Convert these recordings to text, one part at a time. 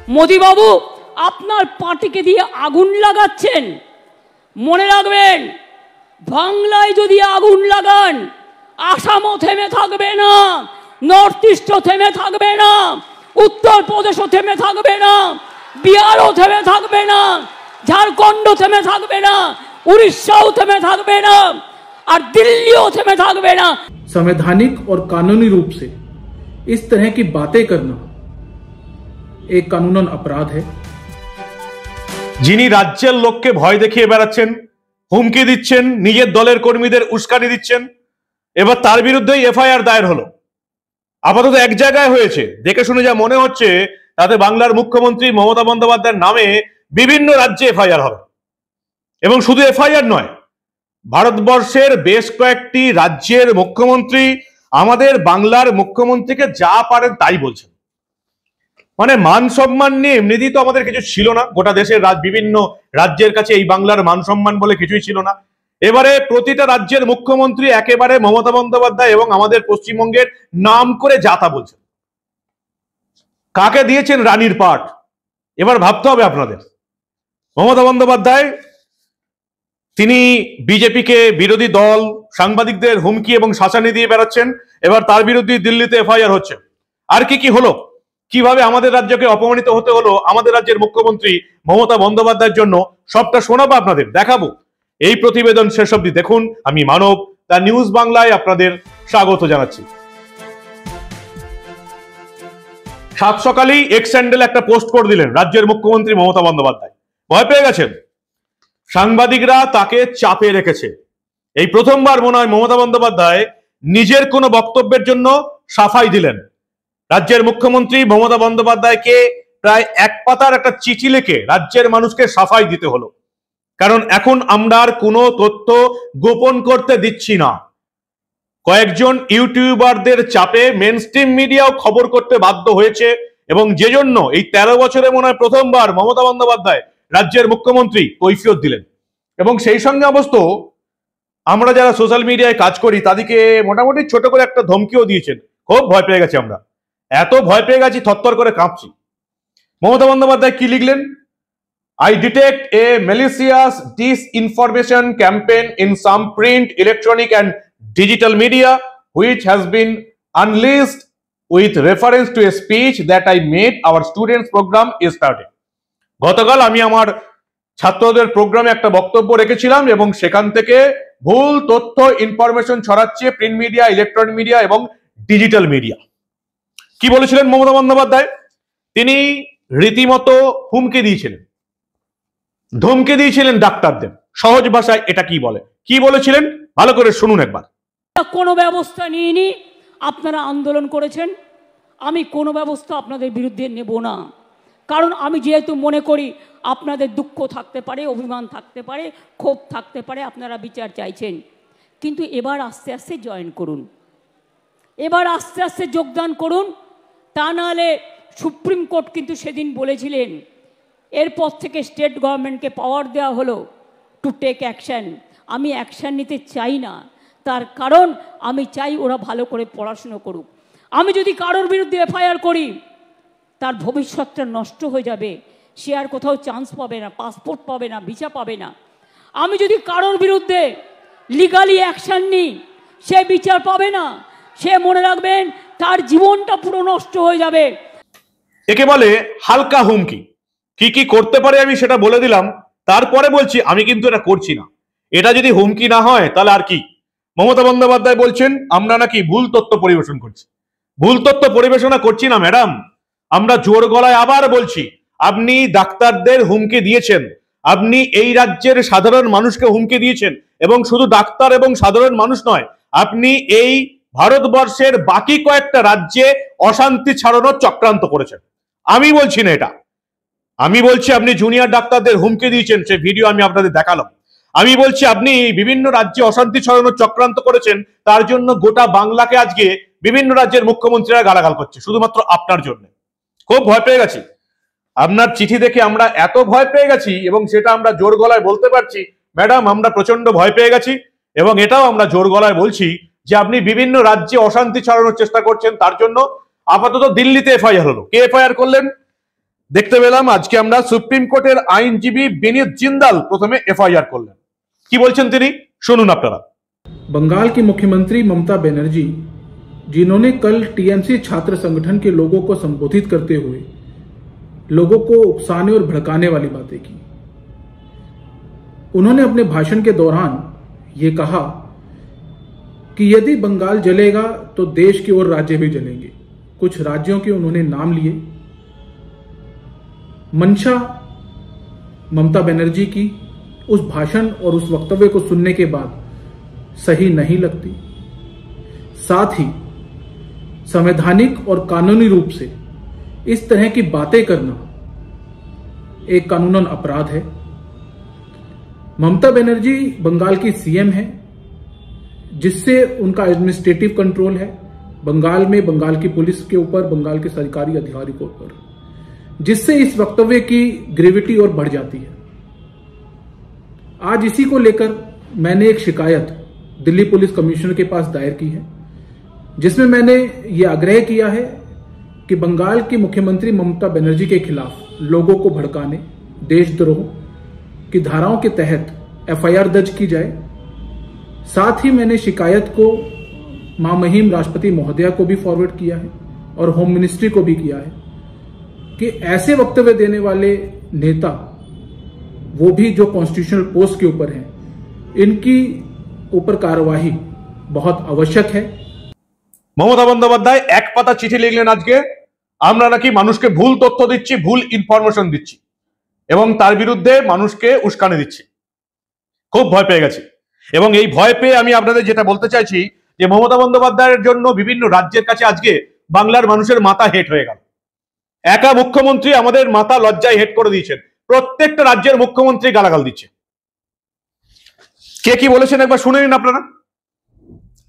মোদি বাবু আপনার পার্টিকে দিয়ে আগুন লাগাচ্ছেন। মনে রাখবেন, বাংলায় যদি আগুন লাগান, আসামও থেমে থাকবে না, নর্থ ইস্টও থেমে থাকবে না, উত্তরপ্রদেশও থেমে থাকবে না, বিহারও থেমে থাকবে না, ঝাড়খণ্ড থেমে থাকবে না, উড়িষ্যাও থেমে থাকবে না, और दिल्ली में থাকবে না। संवैधानिक और कानूनी रूप से इस तरह की बातें करना एक कानूनन अपराध है। যিনি রাজ্যের লোককে ভয় দেখিয়ে বেড়াচ্ছেন, হুমকি দিচ্ছেন, নিজের দলের কর্মীদের উস্কানি দিচ্ছেন, এবার তার বিরুদ্ধেই এফআইআর দায়ের হলো। আপাতত এক জায়গায় হয়েছে, দেখে শুনে যা মনে হচ্ছে তাতে বাংলার মুখ্যমন্ত্রী মমতা বন্দ্যোপাধ্যায়ের নামে বিভিন্ন রাজ্যে এফআইআর হবে। এবং শুধু এফআইআর নয়, ভারতবর্ষের বেশ কয়েকটি রাজ্যের মুখ্যমন্ত্রী আমাদের বাংলার মুখ্যমন্ত্রীকে যা পারেন তাই বলছেন। মানে মান সম্মান নিয়ে এমনিতেই তো আমাদের কিছু ছিল না, গোটা দেশের বিভিন্ন রাজ্যের কাছে এই বাংলার মান সম্মান বলে কিছুই ছিল না। এবারে প্রতিটা রাজ্যের মুখ্যমন্ত্রী একেবারে মমতা বন্দ্যোপাধ্যায় এবং আমাদের পশ্চিমবঙ্গের নাম করে যা তা বলছেন। কাকে দিয়েছেন রানীর পাঠ, এবার ভাবতে হবে আপনাদের। মমতা বন্দ্যোপাধ্যায় তিনি বিজেপিকে, বিরোধী দল, সাংবাদিকদের হুমকি এবং শাসানি দিয়ে বেড়াচ্ছেন। এবার তার বিরুদ্ধে দিল্লিতে এফআইআর হচ্ছে। আর কি হলো, কিভাবে আমাদের রাজ্যকে অপমানিত হতে হলো আমাদের রাজ্যের মুখ্যমন্ত্রী মমতা বন্দ্যোপাধ্যায়ের জন্য, সবটা শোনাবো আপনাদের, দেখাবো। এই প্রতিবেদন শেষ অবধি দেখুন। আমি মানব, দ্য নিউজ বাংলায় আপনাদের স্বাগত জানাচ্ছি। সাত সকালেই এক্স হ্যান্ডেলে একটা পোস্ট করে দিলেন রাজ্যের মুখ্যমন্ত্রী মমতা বন্দ্যোপাধ্যায়। ভয় পেয়ে গেছেন, সাংবাদিকরা তাকে চাপে রেখেছে। এই প্রথমবার মনে হয় মমতা বন্দ্যোপাধ্যায় নিজের কোনো বক্তব্যের জন্য সাফাই দিলেন। রাজ্যের মুখ্যমন্ত্রী মমতা বন্দ্যোপাধ্যায়কে প্রায় এক পাতার একটা চিঠি লিখে রাজ্যের মানুষকে সাফাই দিতে হলো। কারণ এখন আমরা আর কোনো তথ্য গোপন করতে দিচ্ছি না। কয়েকজন ইউটিউবারদের চাপে মেনস্ট্রিম মিডিয়াও খবর করতে বাধ্য হয়েছে, এবং যে জন্য এই 13 বছরে মনে হয় প্রথমবার মমতা বন্দ্যোপাধ্যায় রাজ্যের মুখ্যমন্ত্রী কৈফিয়ত দিলেন। এবং সেই সঙ্গে অবশ্য আমরা যারা সোশ্যাল মিডিয়ায় কাজ করি তাদেরকে মোটামুটি ছোট করে একটা ধমকিও দিয়েছেন। খুব ভয় পেয়ে গেছি আমরা, এত ভয় পেয়ে গেছি থরথর করে কাঁপছি। মমতা বন্দ্যোপাধ্যায় কি লিখলেন? I detect a malicious disinformation campaign in some print, electronic and digital media which has been unleashed with reference to a speech that I made our students program yesterday. গতকাল আমি আমার ছাত্রদের প্রোগ্রামে একটা বক্তব্য রেখেছিলাম এবং সেখান থেকে ভুল তথ্য ইনফরমেশন ছড়াচ্ছে প্রিন্ট মিডিয়া, ইলেকট্রনিক মিডিয়া এবং ডিজিটাল মিডিয়া। কি বলেছিলেন মমতা বন্দ্যোপাধ্যায়? তিনি রীতিমতো হুমকি দিয়েছিলেন, ধমকে দিয়েছিলেন ডাক্তারদের। সহজ ভাষায় এটা কি বলে, কি বলেছিলেন ভালো করে শুনুন একবার। কোনো ব্যবস্থা নিইনি, আপনারা আন্দোলন করেছেন, আমি কোনো ব্যবস্থা আপনাদের বিরুদ্ধে নেব না। কারণ আমি যেহেতু মনে করি আপনাদের দুঃখ থাকতে পারে, অভিমান থাকতে পারে, ক্ষোভ থাকতে পারে, আপনারা বিচার চাইছেন, কিন্তু এবার আস্তে আস্তে জয়েন করুন, এবার আস্তে আস্তে যোগদান করুন। তা নাহলে সুপ্রিম কোর্ট কিন্তু সেদিন বলেছিলেন, এরপর থেকে স্টেট গভর্নমেন্টকে পাওয়ার দেওয়া হলো টু টেক অ্যাকশান। আমি অ্যাকশান নিতে চাই না, তার কারণ আমি চাই ওরা ভালো করে পড়াশুনো করুক। আমি যদি কারোর বিরুদ্ধে এফআইআর করি, তার ভবিষ্যৎটা নষ্ট হয়ে যাবে, সে আর কোথাও চান্স পাবে না, পাসপোর্ট পাবে না, ভিসা পাবে না। আমি যদি কারোর বিরুদ্ধে লিগালি অ্যাকশান নিই, সে বিচার পাবে না, সে মনে রাখবেন তার জীবনটা পুরো নষ্ট হয়ে যাবে। একে বলে হালকা হুমকি। কি কি করতে পারে আমি সেটা বলে দিলাম, তারপরে বলছি আমি কিন্তু এটা করছি না। এটা যদি হুমকি না হয় তাহলে আর কি? মমতা বন্দ্যোপাধ্যায় বলছেন আমরা নাকি ভুল তথ্য পরিবেশন করছি। ভুল তথ্য পরিবেশনা করছি না ম্যাডাম, আমরা জোর গলায় আবার বলছি, আপনি ডাক্তারদের হুমকি দিয়েছেন, আপনি এই রাজ্যের সাধারণ মানুষকে হুমকি দিয়েছেন, এবং শুধু ডাক্তার এবং সাধারণ মানুষ নয়, আপনি এই ভারতবর্ষের বাকি কয়েকটা রাজ্যে অশান্তি ছড়ানোর চক্রান্ত করেছেন। আমি বলছি না এটা, আমি বলছি আপনি জুনিয়র ডাক্তারদের হুমকি দিয়েছেন, সে ভিডিও আমি আপনাদের দেখালাম। আমি বলছি আপনি বিভিন্ন রাজ্যে অশান্তি ছড়ানোর চক্রান্ত করেছেন, তার জন্য গোটা বাংলাকে আজকে বিভিন্ন রাজ্যের মুখ্যমন্ত্রীরা গালাগাল করছে শুধুমাত্র আপনার জন্য। খুব ভয় পেয়ে গেছি, আপনার চিঠি দেখে আমরা এত ভয় পেয়ে গেছি, এবং সেটা আমরা জোর গলায় বলতে পারছি ম্যাডাম আমরা প্রচন্ড ভয় পেয়ে গেছি। এবং এটাও আমরা জোর গলায় বলছি যে আপনি বিভিন্ন রাজ্যে অশান্তি ছড়ানোর চেষ্টা করছেন, তার জন্য আপাতত দিল্লিতে এফআইআর হলো। কে এফআইআর করলেন? দেখতে পেলাম আজকে আমরা সুপ্রিম কোর্টের আইনজীবী বিনীত জিন্দাল প্রথমে এফআইআর করলেন। কি বলছেন তিনি, শুনুন আপনারা। बंगाल की मुख्यमंत्री ममता बनर्जी, जिन्होंने कल टीएमसी छात्र संगठन के लोगों को संबोधित करते हुए लोगों को उकसाने और भड़काने वाली बातें की, उन्होंने अपने भाषण के दौरान ये कहा कि यदि बंगाल जलेगा तो देश के और राज्य भी जलेंगे। कुछ राज्यों के उन्होंने नाम लिए। मंशा ममता बनर्जी की उस भाषण और उस वक्तव्य को सुनने के बाद सही नहीं लगती। साथ ही संवैधानिक और कानूनी रूप से इस तरह की बातें करना एक कानूनन अपराध है। ममता बनर्जी बंगाल की सीएम है, जिससे उनका एडमिनिस्ट्रेटिव कंट्रोल है बंगाल में, बंगाल की पुलिस के ऊपर, बंगाल के सरकारी अधिकारी के ऊपर, जिससे इस वक्तव्य की ग्रेविटी और बढ़ जाती है। आज इसी को लेकर मैंने एक शिकायत दिल्ली पुलिस कमिश्नर के पास दायर की है, जिसमें मैंने ये आग्रह किया है कि बंगाल की मुख्यमंत्री ममता बनर्जी के खिलाफ लोगों को भड़काने, देशद्रोह की धाराओं के तहत एफआईआर दर्ज की जाए। साथ ही मैंने शिकायत को महामहिम राष्ट्रपति महोदया को भी फॉरवर्ड किया है और होम मिनिस्ट्री को भी किया है कि ऐसे वक्तव्य देने वाले नेता, वो भी जो कॉन्स्टिट्यूशनल पोस्ट के ऊपर हैं, इनकी ऊपर कार्यवाही बहुत आवश्यक है। মমতা বন্দ্যোপাধ্যায় এক পাতা চিঠি লিখলেন আজকে, আমরা নাকি মানুষকে ভুল তথ্য দিচ্ছি, ভুল ইনফরমেশন দিচ্ছি এবং তার বিরুদ্ধে মানুষকে উস্কানি দিচ্ছি। খুব ভয় পেয়ে গেছি এবং এই ভয় পেয়ে আমি আপনাদের যেটা বলতে চাইছি যে মমতা বন্দ্যোপাধ্যায়ের জন্য বিভিন্ন রাজ্যের কাছে আজকে বাংলার মানুষের মাথা হেট হয়ে গেল। একা মুখ্যমন্ত্রী আমাদের মাথা লজ্জায় হেট করে দিয়েছেন, প্রত্যেকটা রাজ্যের মুখ্যমন্ত্রী গালাগাল দিচ্ছে। কে কি বলেছেন একবার শুনে নিন আপনারা।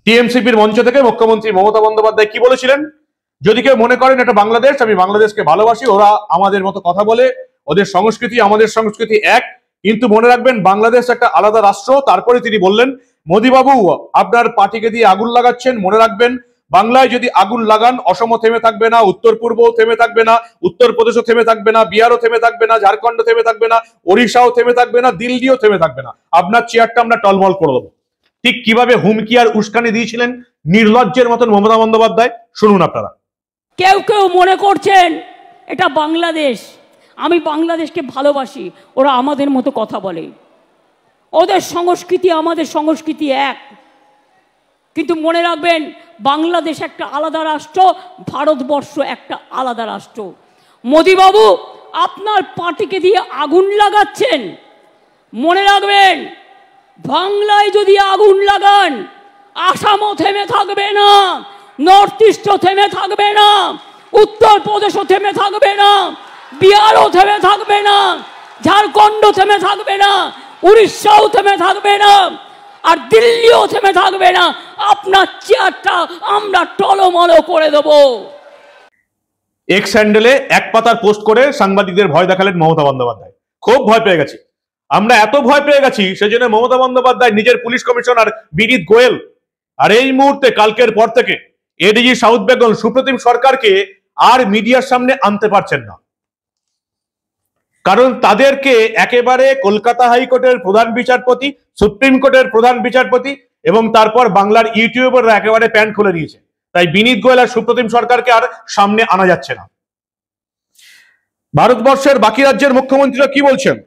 টিএমসিপির মঞ্চ থেকে মুখ্যমন্ত্রী মমতা বন্দ্যোপাধ্যায় কি বলেছিলেন, যদি কেউ মনে করেন এটা বাংলাদেশ, আমি বাংলাদেশকে ভালোবাসি, ওরা আমাদের মতো কথা বলে, ওদের সংস্কৃতি আমাদের সংস্কৃতি এক, কিন্তু মনে রাখবেন বাংলাদেশ একটা আলাদা রাষ্ট্র। তারপরে তিনি বললেন, মোদিবাবু আপনার পার্টিকে দিয়ে আগুন লাগাচ্ছেন, মনে রাখবেন বাংলায় যদি আগুন লাগান অসমও থেমে থাকবে না, উত্তর পূর্বও থেমে থাকবে না, উত্তরপ্রদেশও থেমে থাকবে না, বিহারও থেমে থাকবে না, ঝাড়খণ্ড থেমে থাকবে না, ওড়িশাও থেমে থাকবে না, দিল্লিও থেমে থাকবে না, আপনার চেয়ারটা আমরা টলমল করে দেবো। ঠিক কিভাবে হুমকি আর উস্কানি দিয়েছিলেন নির্লজ্জের মতন মমতা বন্দ্যোপাধ্যায়, শুনুন আপনারা। কেউ কেউ মনে করছেন এটা বাংলাদেশ, আমি বাংলাদেশকে ভালোবাসি, ওরা আমাদের মতো কথা বলে, ওদের সংস্কৃতি আমাদের সংস্কৃতি এক। কিন্তু মনে রাখবেন বাংলাদেশ একটা আলাদা রাষ্ট্র, ভারতবর্ষ একটা আলাদা রাষ্ট্র। মোদিবাবু আপনার পার্টিকে দিয়ে আগুন লাগাচ্ছেন, মনে রাখবেন বাংলায় যদি আগুন লাগান আসামও থেমে থাকবে না, নর্থ ইস্টও থেমে থাকবে না, উত্তরপ্রদেশও থেমে থাকবে না, বিহারও থেমে থাকবে না, ঝাড়খণ্ড থেমে থাকবে না, উড়িষ্যাও থেমে থাকবে না, আর দিল্লিও থেমে থাকবে না। আপনার চেয়ারটা আমরা টলমলো করে দেব। এক্স হ্যান্ডেলে এক পাতার পোস্ট করে সাংবাদিকদের ভয় দেখালেন মমতা বন্দ্যোপাধ্যায়। খুব ভয় পেয়ে গেছি আমরা, এত ভয় পেয়ে গেছি সেজন্য মমতা বন্দ্যোপাধ্যায় নিজের পুলিশ কমিশনার বিনীত গোয়েল আর এই মুহূর্তে কালকের পর থেকে এডিজি সাউথ বেঙ্গল সুপ্রতিম সরকারকে আর মিডিয়ার সামনে আনতে পারছেন না, কারণ তাদেরকে একেবারে কলকাতা হাইকোর্টের প্রধান বিচারপতি, সুপ্রিম কোর্টের প্রধান বিচারপতি এবং তারপর বাংলার ইউটিউবাররা একেবারে প্যান্ট খুলে দিয়েছে। তাই বিনীত গোয়েল আর সুপ্রতিম সরকারকে আর সামনে আনা যাচ্ছে না। ভারতবর্ষের বাকি রাজ্যের মুখ্যমন্ত্রীরা কি বলছেন?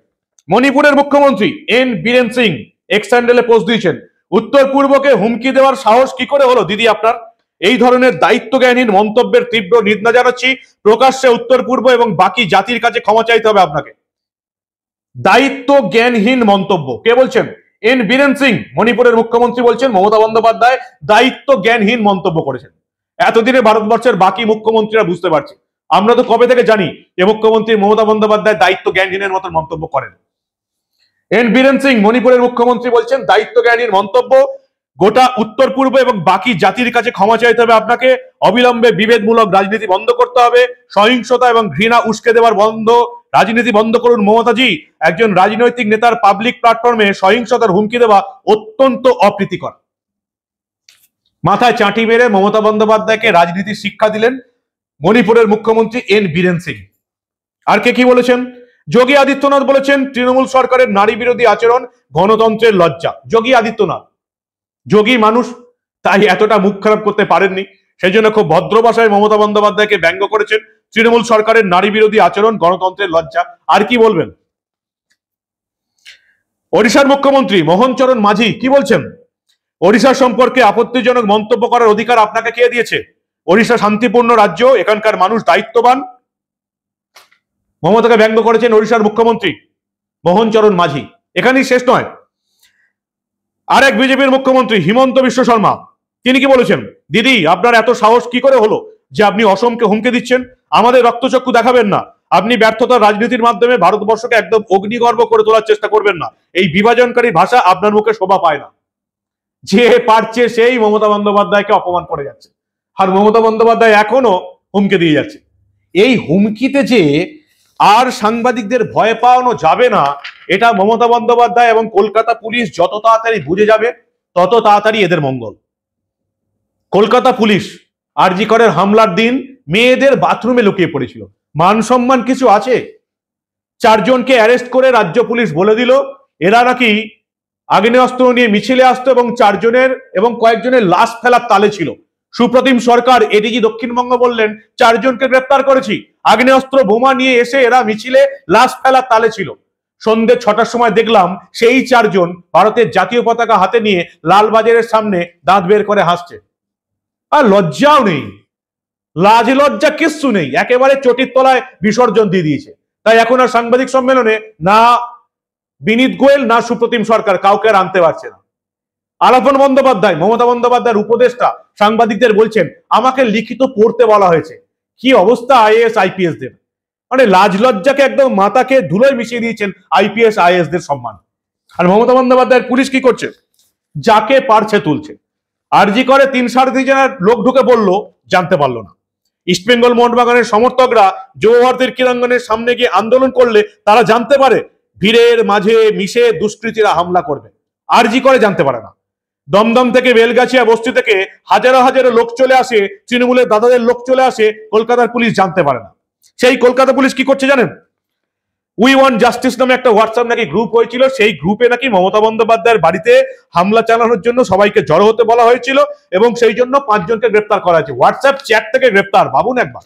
মণিপুরের মুখ্যমন্ত্রী এন বীরেন সিং এক্স হ্যান্ডেলে পোস্ট দিয়েছেন, উত্তর পূর্বকে হুমকি দেওয়ার সাহস কি করে হলো দিদি আপনার? এই ধরনের দায়িত্বজ্ঞানহীন মন্তব্যের তীব্র নিন্দা জানাচ্ছি। প্রকাশ্যে উত্তর পূর্ব এবং বাকি জাতির কাছে ক্ষমা চাইতে হবে আপনাকে। দায়িত্ব জ্ঞানহীন মন্তব্য কে বলছেন? এন বীরেন সিং মণিপুরের মুখ্যমন্ত্রী বলছেন মমতা বন্দ্যোপাধ্যায় দায়িত্ব জ্ঞানহীন মন্তব্য করেছেন। এতদিনে ভারতবর্ষের বাকি মুখ্যমন্ত্রীরা বুঝতে পারছে, আমরা তো কবে থেকে জানি যে মুখ্যমন্ত্রী মমতা বন্দ্যোপাধ্যায় দায়িত্ব জ্ঞানহীনের মতন মন্তব্য করেন। এন বীরেন সিং মণিপুরের মুখ্যমন্ত্রী বলছেন দায়িত্ব জ্ঞানহীন মন্তব্য, গোটা উত্তর পূর্ব এবং বাকি জাতির কাছে ক্ষমা চাইতে হবে আপনাকে। অবিলম্বে বিভেদমূলক রাজনীতি বন্ধ করতে হবে, সহিংসতা এবং ঘৃণা উস্কে দেওয়ার রাজনীতি বন্ধ করুন মমতাজি। একজন রাজনৈতিক নেতার পাবলিক প্ল্যাটফর্মে সহিংসতার হুমকি দেওয়া অত্যন্ত অপ্রীতিকর। মাথায় চাঁটি মেরে মমতা বন্দ্যোপাধ্যায়কে রাজনীতির শিক্ষা দিলেন মণিপুরের মুখ্যমন্ত্রী এন বীরেন সিং। আর কে কি বলেছেন? যোগী আদিত্যনাথ বলেছেন তৃণমূল সরকারের নারী বিরোধী আচরণ গণতন্ত্রের লজ্জা। যোগী আদিত্যনাথ, যোগী মানুষ, তাই এতটা মুখ খারাপ করতে পারেননি, সেই জন্য খুব ভদ্র ভাষায় মমতা বন্দ্যোপাধ্যায়কে ব্যঙ্গ করেছেন। তৃণমূল সরকারের নারী বিরোধী আচরণ গণতন্ত্রের লজ্জা। আর কি বলবেন? ওড়িশার মুখ্যমন্ত্রী মোহন চরণ মাঝি কি বলছেন? ওড়িশা সম্পর্কে আপত্তিজনক মন্তব্য করার অধিকার আপনাকে কে দিয়েছে? ওড়িশা শান্তিপূর্ণ রাজ্য, এখানকার মানুষ দায়িত্ববান। মমতাকে ব্যঙ্গ করেছেন ওড়িশার মুখ্যমন্ত্রী মোহন চরণ মাঝি। এখানেই শেষ নয়, আর এক বিজেপির মুখ্যমন্ত্রী হিমন্ত বিশ্ব শর্মা, তিনি কি বলেছেন? দিদি, আপনার এত সাহস কি করে হলো যে আপনি অসমকে হুমকি দিচ্ছেন? আমাদের রক্তচক্ষু দেখাবেন না। আপনি ব্যর্থতার রাজনীতির মাধ্যমে ভারতবর্ষকে একদম অগ্নিগর্ভ করে তোলার চেষ্টা করবেন না। এই বিভাজনকারী ভাষা আপনার মুখে শোভা পায় না। যে পারছে সেই মমতা বন্দ্যোপাধ্যায়কে অপমান করে যাচ্ছে, আর মমতা বন্দ্যোপাধ্যায় এখনো হুমকি দিয়ে যাচ্ছে। এই হুমকিতে যে আর সাংবাদিকদের ভয় পাওয়ানো যাবে না, এটা মমতা বন্দ্যোপাধ্যায় এবং কলকাতা পুলিশ যত তাড়াতাড়ি বুঝে যাবে তত তাড়াতাড়ি এদের মঙ্গল। কলকাতা পুলিশ আরজি করের হামলার দিন মেয়েদের বাথরুমে লুকিয়ে পড়েছিল। মান সম্মান কিছু আছে? 4 জনকে অ্যারেস্ট করে রাজ্য পুলিশ বলে দিল এরা নাকি আগ্নেয়াস্ত্র নিয়ে মিছিলে আসতো এবং 4 জনের এবং কয়েকজনের লাশ ফেলার তালে ছিল। সুপ্রতিম সরকার এডিজি দক্ষিণবঙ্গ বললেন 4 জনকে গ্রেপ্তার করেছি, আগ্নেয়াস্ত্র বোমা নিয়ে এসে এরা মিছিলে লাশ ফেলার তালে ছিল। সন্ধ্যে 6টার সময় দেখলাম সেই 4 জন ভারতের জাতীয় পতাকা হাতে নিয়ে লালবাজারের সামনে দাঁত বের করে হাসছে। আর লজ্জাও নেই, লাজ লজ্জা কিচ্ছু নেই, একেবারে চটির তলায় বিসর্জন দিয়ে দিয়েছে। তাই এখন আর সাংবাদিক সম্মেলনে না বিনীত গোয়েল না সুপ্রতিম সরকার কাউকে আর আনতে পারছে না। আলাপন বন্দ্যোপাধ্যায়, মমতা বন্দ্যোপাধ্যায়ের উপদেষ্টা, সাংবাদিকদের বলছেন আমাকে লিখিত পড়তে বলা হয়েছে। কি অবস্থা আইএএস আইপিএস দের, মানে লাজ লজ্জাকে একদম মাথাকে ধুলোয় মিশিয়ে দিয়েছেন আইপিএস আইএএস দের সম্মান। আর মমতা বন্দ্যোপাধ্যায়ের পুলিশ কি করছে? যাকে পারছে তুলছে। আরজি করে 3-3.5 জনের লোক ঢুকে পড়লো, জানতে পারলো না। ইস্টবেঙ্গল মোহনবাগানের সমর্থকরা যুব ভারতীর ক্রীড়াঙ্গনের সামনে গিয়ে আন্দোলন করলে তারা জানতে পারে ভিড়ের মাঝে মিশে দুষ্কৃতীরা হামলা করবে। আরজি করে জানতে পারে না। দমদম থেকে বেলগাছিয়া বস্তি থেকে হাজারো হাজারো লোক চলে আসে, তৃণমূলের দাদাদের লোক চলে আসে, কলকাতার পুলিশ জানতে পারে না। সেই কলকাতা পুলিশ কি করছে জানেন? উই ওয়ান্ট জাস্টিস নামে একটা হোয়াটসঅ্যাপ নাকি গ্রুপ হয়েছিল, সেই গ্রুপে নাকি মমতা বন্দ্যোপাধ্যায়ের বাড়িতে হামলা চালানোর জন্য সবাইকে জড়ো হতে বলা হয়েছিল এবং সেই জন্য 5 জনকে গ্রেপ্তার করা হয়েছে। হোয়াটসঅ্যাপ চ্যাট থেকে গ্রেপ্তার, ভাবুন একবার।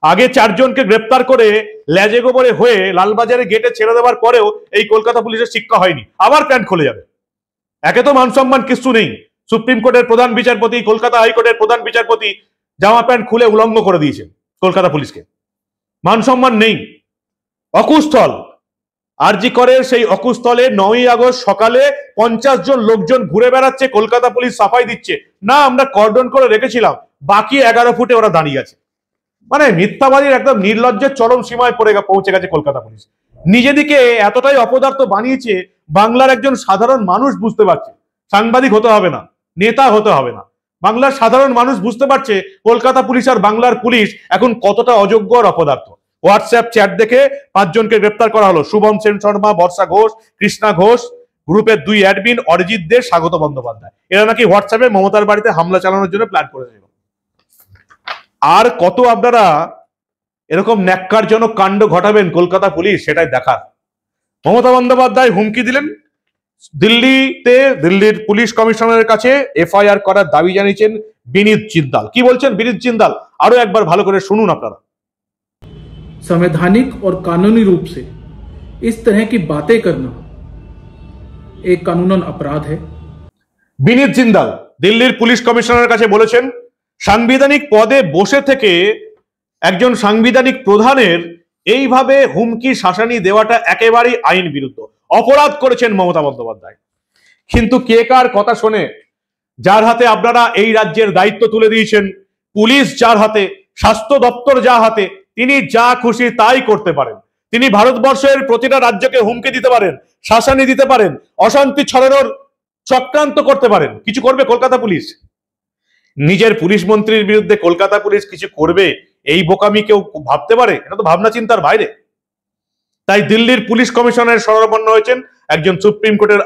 আগে 4 জনকে গ্রেপ্তার করে লেজে গোবরে হয়ে লালবাজারে গেটে ছেড়ে দেওয়ার পরেও এই কলকাতা পুলিশের শিক্ষা হয়নি, আবার প্যান্ট খুলে যাবে। একে তো মান সম্মান কিছু নেই। সুপ্রিম কোর্টের প্রধান বিচারপতি, কলকাতা হাইকোর্টের প্রধান বিচারপতি জামা প্যান্ট খুলে উলঙ্গ করে দিয়েছেন কলকাতা পুলিশকে। মান সম্মান নেই। অকুস্থল, আরজি করের সেই অকুস্থলে 9ই আগস্ট সকালে 50 জন লোকজন ঘুরে বেড়াচ্ছে, কলকাতা পুলিশ সাফাই দিচ্ছে না আমরা কর্ডন করে রেখেছিলাম, বাকি 11 ফুটে ওরা দাঁড়িয়ে আছে। মানে মিথ্যাবাদীর একদম নির্লজ্জের চরম সীমায় পৌঁছে গেছে কলকাতা পুলিশ। নিজেদিকে এতটাই অপদার্থ বানিয়েছে, বাংলার একজন সাধারণ মানুষ বুঝতে পারছে সাংবাদিক হতে হবে না, নেতা হতে হবে না। বাংলার সাধারণ মানুষ বুঝতে পারছে কলকাতা পুলিশ আর বাংলার পুলিশ এখন কতটা অযোগ্য আর অপদার্থ। হোয়াটসঅ্যাপ চ্যাট দেখে 5 জনকে গ্রেপ্তার করা হলো। শুভম সেন শর্মা, বর্ষা ঘোষ, কৃষ্ণা ঘোষ, গ্রুপের 2 অ্যাডমিন অরিজিৎ দে, স্বাগত বন্দ্যোপাধ্যায়, এরা নাকি হোয়াটসঅ্যাপে মমতার বাড়িতে হামলা চালানোর জন্য প্ল্যান করেছিল। আর কত আপনারা এরকম ন্যাক্কারজনক কাণ্ড ঘটাবেন কলকাতা পুলিশ, সেটাই দেখার। মমতা বন্দ্যোপাধ্যায় হুমকি দিলেন, দিল্লির পুলিশ কমিশনারের কাছে এফআইআর করার দাবি জানিয়েছেন বিনীত জিন্দাল। কি বলছেন বিনীত জিন্দাল, আরো একবার ভালো করে শুনুন আপনারা। संवैधानिक और कानूनी रूप से इस तरह की बातें करना एक कानूनन अपराध है। বিনীত জিন্দাল দিল্লির পুলিশ কমিশনারের কাছে বলেছেন সাংবিধানিক পদে বসে থেকে একজন সাংবিধানিক প্রধানের এইভাবে হুমকি শাসানি দেওয়াটা একেবারেই আইন বিরুদ্ধ, অপরাধ করেছেন মমতা বন্দ্যোপাধ্যায়। কিন্তু কে কার কথা শোনে? যার হাতে আপনারা এই রাজ্যের দায়িত্ব তুলে দিয়েছেন, পুলিশ যার হাতে, স্বাস্থ্য দপ্তর যার হাতে, তিনি যা খুশি তাই করতে পারেন। তিনি ভারতবর্ষের প্রতিটা রাজ্যকে হুমকি দিতে পারেন, শাসানি দিতে পারেন, অশান্তি ছড়ানোর চক্রান্ত করতে পারেন। কিছু করবে কলকাতা পুলিশ? নিজের পুলিশ মন্ত্রীর বিরুদ্ধে কলকাতা পুলিশ কিছু করবে, এই বোকামি কেউ ভাবতে পারে? এটা তো ভাবনা চিন্তার বাইরে। তাই দিল্লির পুলিশ কমিশনারের শরণাপন্ন হয়েছেন একজন সুপ্রিম কোর্টের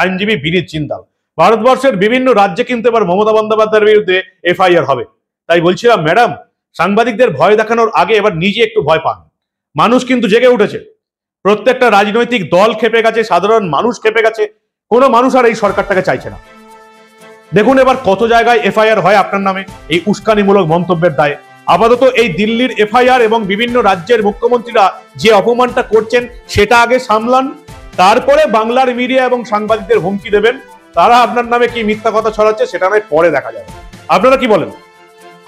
আইনজীবী বিনীত জিন্দাল। ভারতবর্ষের বিভিন্ন রাজ্যে কিন্তু এবার মমতা বন্দ্যোপাধ্যায়ের বিরুদ্ধে এফআইআর হবে। তাই বলছিলাম ম্যাডাম, সাংবাদিকদের ভয় দেখানোর আগে এবার নিজে একটু ভয় পান। মানুষ কিন্তু জেগে উঠেছে, প্রত্যেকটা রাজনৈতিক দল খেপে গেছে, সাধারণ মানুষ খেপে গেছে, কোনো মানুষ আর এই সরকারটাকে চাইছে না। দেখুন এবার কত জায়গায় এফআইআর হয় আপনার নামে এই উস্কানিমূলক মন্তব্যের দায়ে। আপাতত এই দিল্লির এফআইআর এবং বিভিন্ন রাজ্যের মুখ্যমন্ত্রীরা যে অপমানটা করছেন সেটা আগে সামলান, তারপরে বাংলার মিডিয়া এবং সাংবাদিকদের হুমকি দেবেন। তারা আপনার নামে কি মিথ্যা কথা ছড়াচ্ছে সেটা নয়, পরে দেখা যাবে। আপনারা কি বলেন?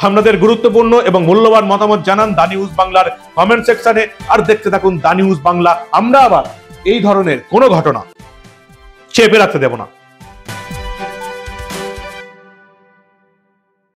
আপনাদের গুরুত্বপূর্ণ এবং মূল্যবান মতামত জানান দা নিউজ বাংলার কমেন্ট সেকশনে। আর দেখতে থাকুন দা নিউজ বাংলা। আমরা আবার এই ধরনের কোনো ঘটনা চেপে রাখতে দেব না।